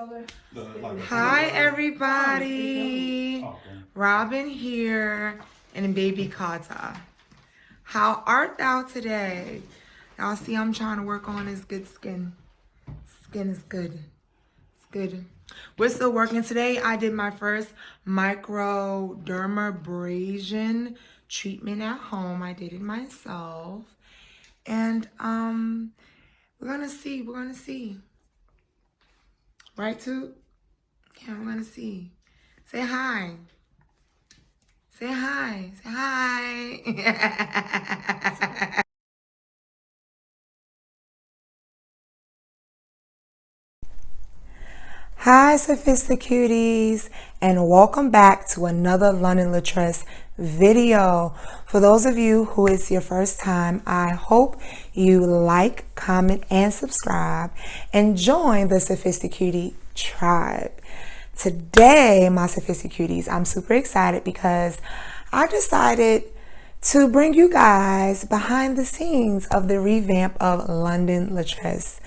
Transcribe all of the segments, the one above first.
Hi everybody, Robin here and baby Kata. How art thou today? Y'all see I'm trying to work on this good skin. Skin is good. It's good. We're still working today. I did my first microdermabrasion treatment at home. I did it myself. And we're gonna see. Right, Toot? Yeah, we're gonna see. Say hi. Say hi. Say hi. Hi, SophistiCuties, and welcome back to another London Latress video. For those of you who it's your first time, I hope you like, comment, and subscribe, and join the SophistiCutie tribe. Today, my SophistiCuties, I'm super excited because I decided to bring you guys behind the scenes of the revamp of London Latress.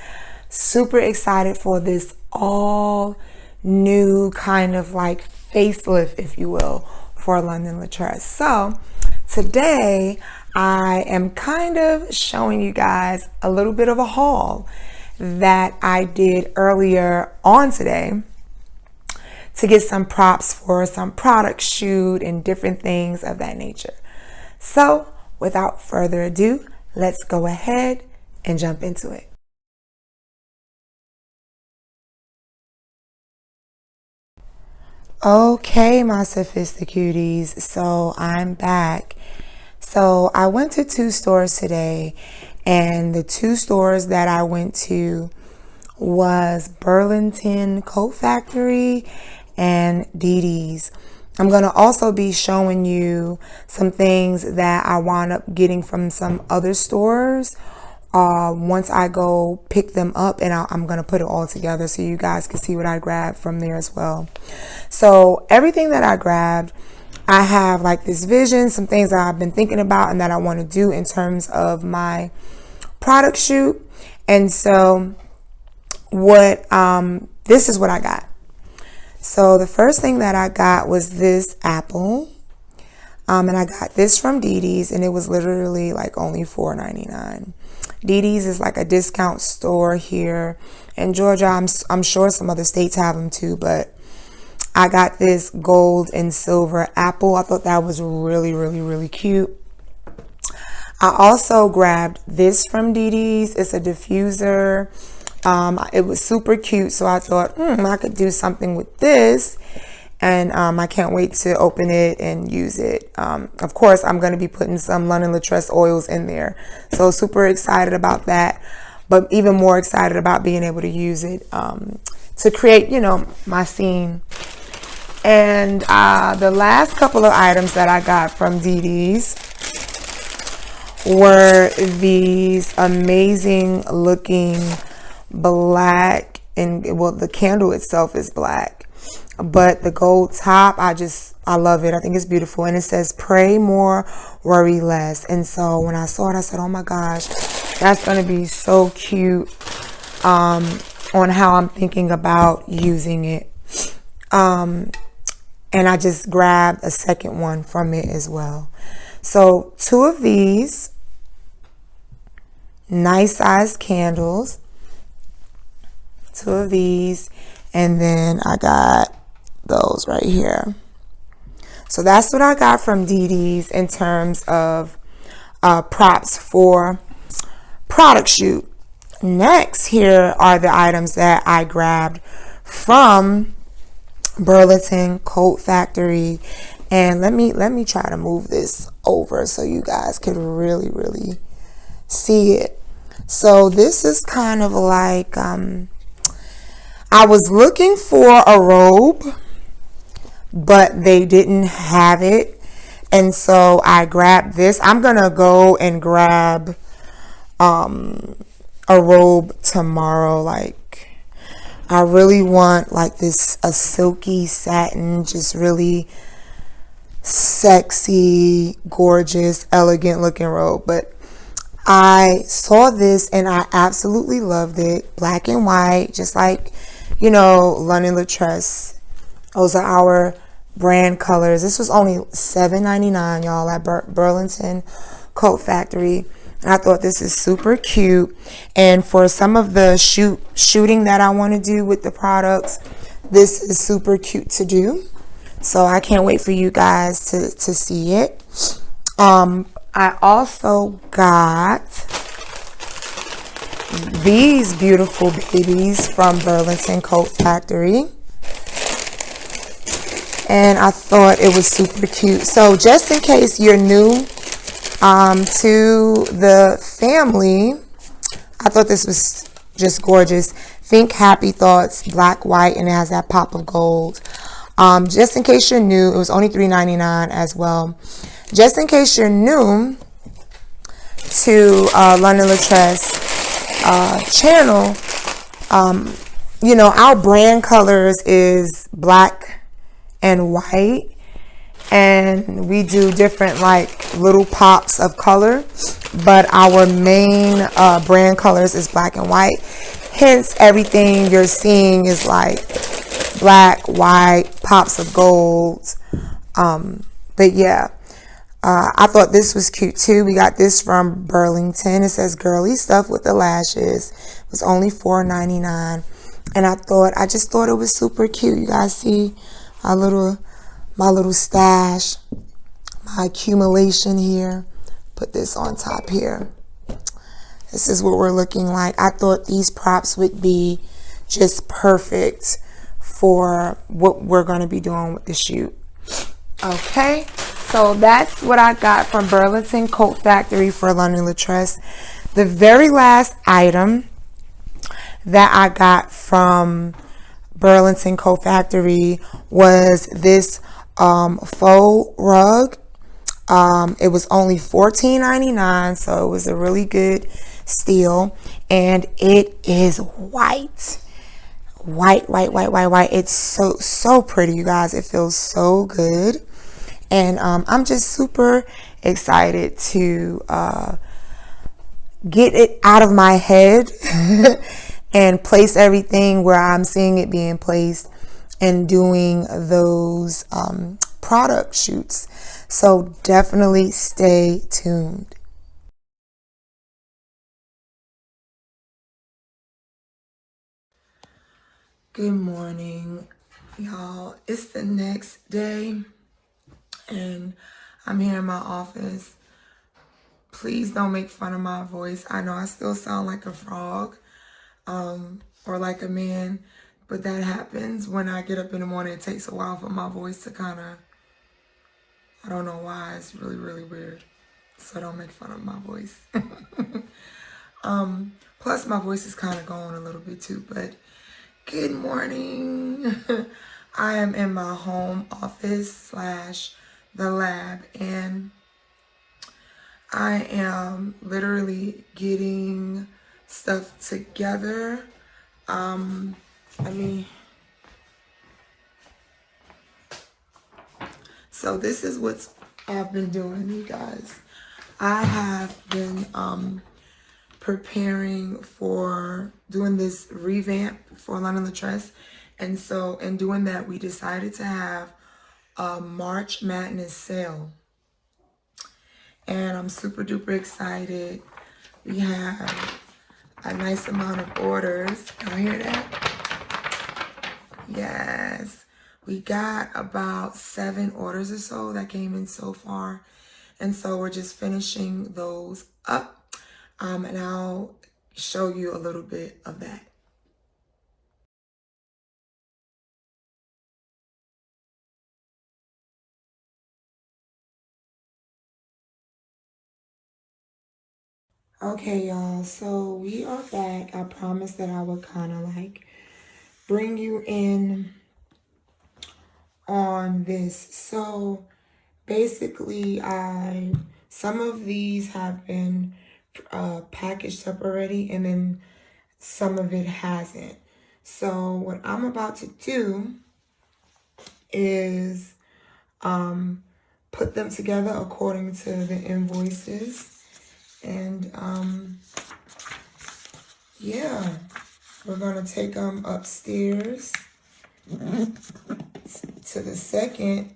Super excited for this all new kind of like facelift, if you will, for London Latress. So today I am kind of showing you guys a little bit of a haul that I did earlier on today to get some props for some product shoot and different things of that nature. So without further ado, let's go ahead and jump into it. Okay, my SophistiCuties, so I'm back. So I went to 2 stores today, and the 2 stores that I went to was Burlington Coat Factory and DD's. I'm going to also be showing you some things that I wound up getting from some other stores once I go pick them up, and I'm going to put it all together so you guys can see what I grabbed from there as well. So everything that I grabbed, I have like this vision, some things that I've been thinking about and that I want to do in terms of my product shoot. And so this is what I got. So the first thing that I got was this apple. And I got this from DD's, and it was literally like only $4.99. DD's is like a discount store here in Georgia. I'm sure some other states have them too, but I got this gold and silver apple. I thought that was really, really, really cute. I also grabbed this from DD's. It's a diffuser. It was super cute, so I thought I could do something with this. And I can't wait to open it and use it. Of course, I'm going to be putting some London Latress oils in there. So super excited about that. But even more excited about being able to use it to create, my scene. And the last couple of items that I got from DD's were these amazing looking black, and well, the candle itself is black. But the gold top, I love it. I think it's beautiful. And it says, pray more, worry less. And so when I saw it, I said, oh my gosh, that's going to be so cute on how I'm thinking about using it. And I just grabbed a second one from it as well. So 2 of these nice sized candles. 2 of these. And then I got those right here. So that's what I got from DD's in terms of props for product shoot. Next, here are the items that I grabbed from Burlington Coat Factory. And let me try to move this over so you guys can really, really see it. So this is kind of like I was looking for a robe, but they didn't have it. And so I grabbed this. I'm going to go and grab a robe tomorrow. Like, I really want like a silky satin, just really sexy, gorgeous, elegant looking robe. But I saw this and I absolutely loved it. Black and white, just like you know, London Latresse. Those are our brand colors. This was only $7.99, y'all, at Burlington Coat Factory. And I thought this is super cute. And for some of the shooting that I want to do with the products, this is super cute to do. So I can't wait for you guys to see it. I also got these beautiful babies from Burlington Coat Factory. And I thought it was super cute. So just in case you're new to the family, I thought this was just gorgeous. Think Happy Thoughts, black, white, and it has that pop of gold. Just in case you're new, it was only $3.99 as well. Just in case you're new to London Latresse channel, you know, our brand colors is black and white, and we do different like little pops of color, but our main brand colors is black and white. Hence everything you're seeing is like black, white, pops of gold. But yeah, I thought this was cute too. We got this from Burlington. It says girly stuff with the lashes. It was only $4.99, and I just thought it was super cute. You guys see my little stash, my accumulation here. Put this on top here. This is what we're looking like. I thought these props would be just perfect for what we're going to be doing with the shoot. Okay, so that's what I got from Burlington Coat Factory for London Latresse. The very last item that I got from Burlington Coat Factory was this faux rug. It was only $14.99, so it was a really good steal, and it is white. It's so pretty, you guys. It feels so good, and I'm just super excited to get it out of my head and place everything where I'm seeing it being placed and doing those product shoots. So definitely stay tuned. Good morning, y'all. It's the next day, and I'm here in my office. Please don't make fun of my voice. I know I still sound like a frog, or like a man, but that happens when I get up in the morning. It takes a while for my voice to kind of, I don't know why, it's really weird. So don't make fun of my voice. Plus my voice is kind of going a little bit too, but good morning. I am in my home office / the lab, and I am literally getting stuff together. So this is what I've been doing, you guys. I have been preparing for doing this revamp for London Latresse, and so in doing that, we decided to have a March Madness sale, and I'm super duper excited. We have a nice amount of orders. Y'all hear that? Yes. We got about 7 orders or so that came in so far. And so we're just finishing those up. And I'll show you a little bit of that. Okay, y'all, so we are back. I promised that I would kind of like bring you in on this. So basically, some of these have been packaged up already, and then some of it hasn't. So what I'm about to do is put them together according to the invoices, and yeah, we're going to take them upstairs to the second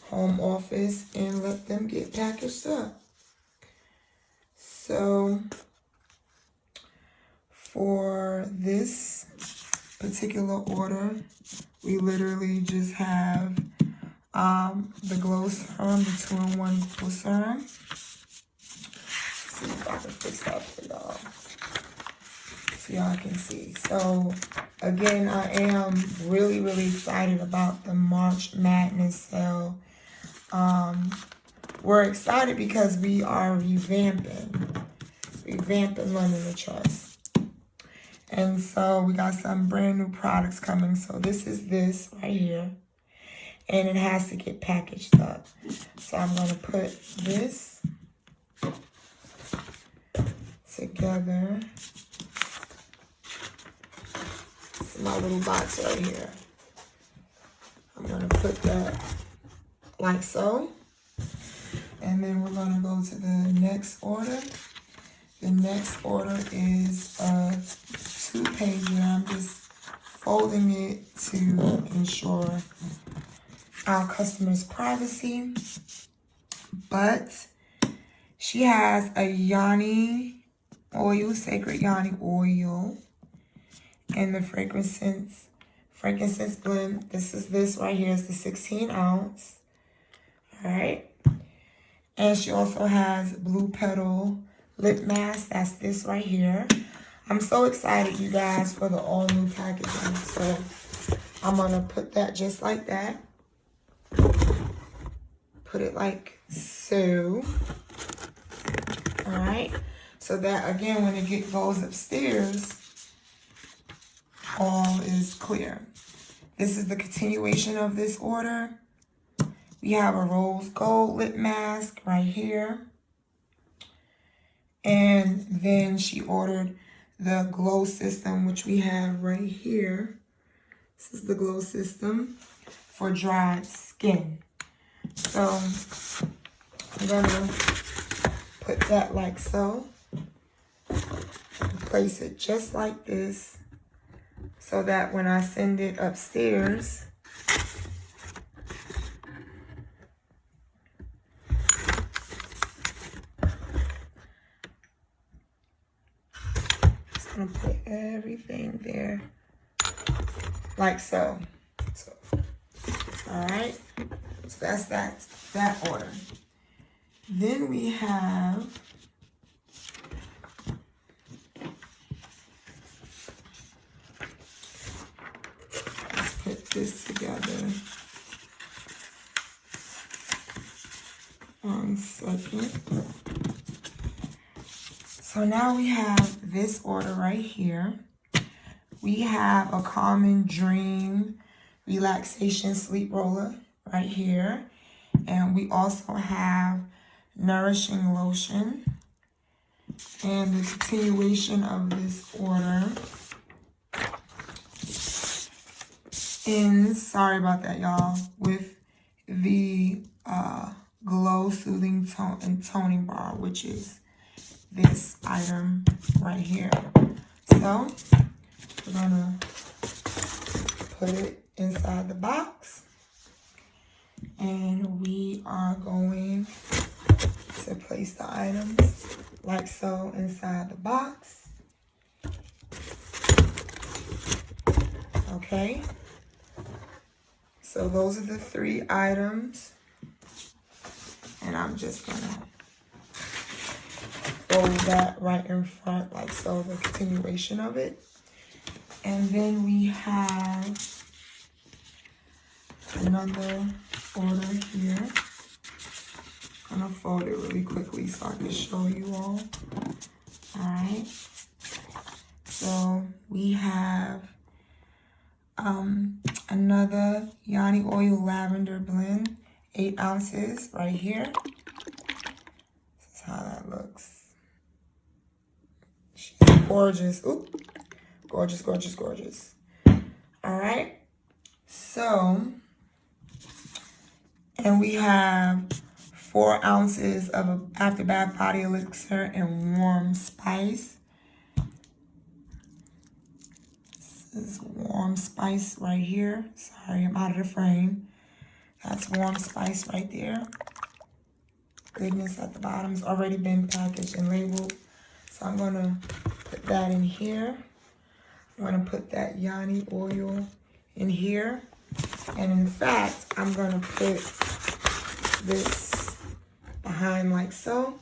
home office and let them get packaged up. So for this particular order, we literally just have the glow serum, the 2-in-1 glow serum. Let's see if I can fix that for y'all, so y'all can see. So again, I am really excited about the March Madness sale. We're excited because we are revamping London Trust. And so we got some brand new products coming. So this is this right here. And it has to get packaged up. So I'm going to put this together. It's my little box right here. I'm going to put that like so. And then we're going to go to the next order. The next order is a 2-pager. I'm just folding it to ensure our customer's privacy. But she has a Yanni oil, Sacred Yanni oil, and the frankincense blend. This right here is the 16 ounce. All right. And she also has Blue Petal lip mask. That's this right here. I'm so excited, you guys, for the all new packaging. So I'm gonna put that just like that. Put it like so. All right. So that again, when it goes upstairs, all is clear. This is the continuation of this order. We have a rose gold lip mask right here. And then she ordered the glow system, which we have right here. This is the glow system for dry skin. So I'm gonna put that like so. Place it just like this, so that when I send it upstairs, I'm gonna put everything there like so. All right, so that's that order. Then we have let's put this together. 1 second. So now we have this order right here. We have a Common Dream Relaxation Sleep Roller right here. And we also have Nourishing Lotion. And the continuation of this order ends, sorry about that, y'all, with the Glow Soothing Tone and Toning Bar, which is this item right here. So we're gonna put it inside the box, and we are going to place the items like so inside the box. Okay, so those are the 3 items, and I'm just gonna fold that right in front like so, the continuation of it. And then we have another order here. I'm gonna fold it really quickly so I can show you all. All right, so we have another Yanni Oil Lavender Blend, 8 ounces right here. This is how that looks. She's gorgeous. Ooh, gorgeous, gorgeous, gorgeous. All right, so, and we have 4 ounces of After Bath Body Elixir and Warm Spice. This is warm spice right here. Sorry, I'm out of the frame. That's warm spice right there. Goodness at the bottom has already been packaged and labeled. So I'm gonna put that in here. I'm gonna put that Yanni oil in here. And in fact, I'm gonna put this behind like so.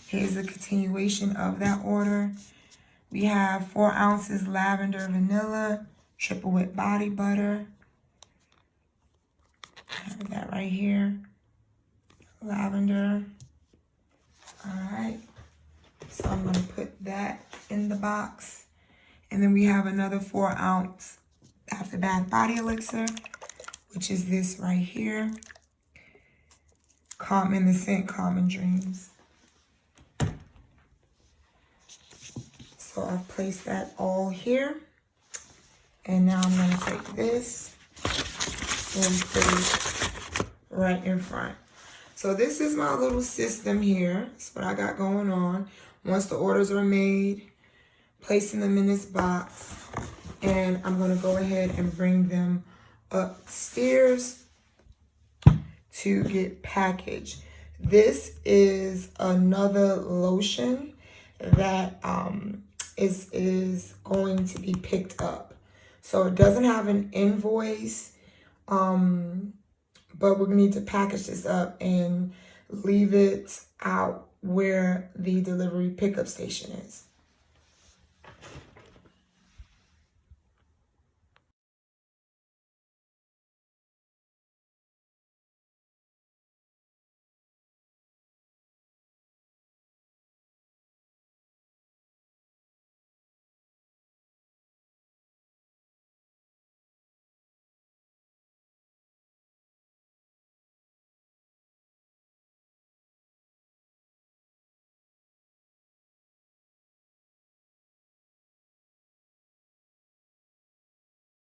Here's a continuation of that order. We have 4 ounces lavender vanilla, triple whip body butter. Have that right here. Lavender. All right. So I'm gonna put that in the box. And then we have another 4 ounce After Bath Body Elixir, which is this right here. In the scent Common Dreams. So I've placed that all here. And now I'm gonna take this and put it right in front. So this is my little system here. That's what I got going on. Once the orders are made, placing them in this box, and I'm gonna go ahead and bring them upstairs to get packaged. This is another lotion that is going to be picked up. So it doesn't have an invoice, but we're gonna need to package this up and leave it out where the delivery pickup station is.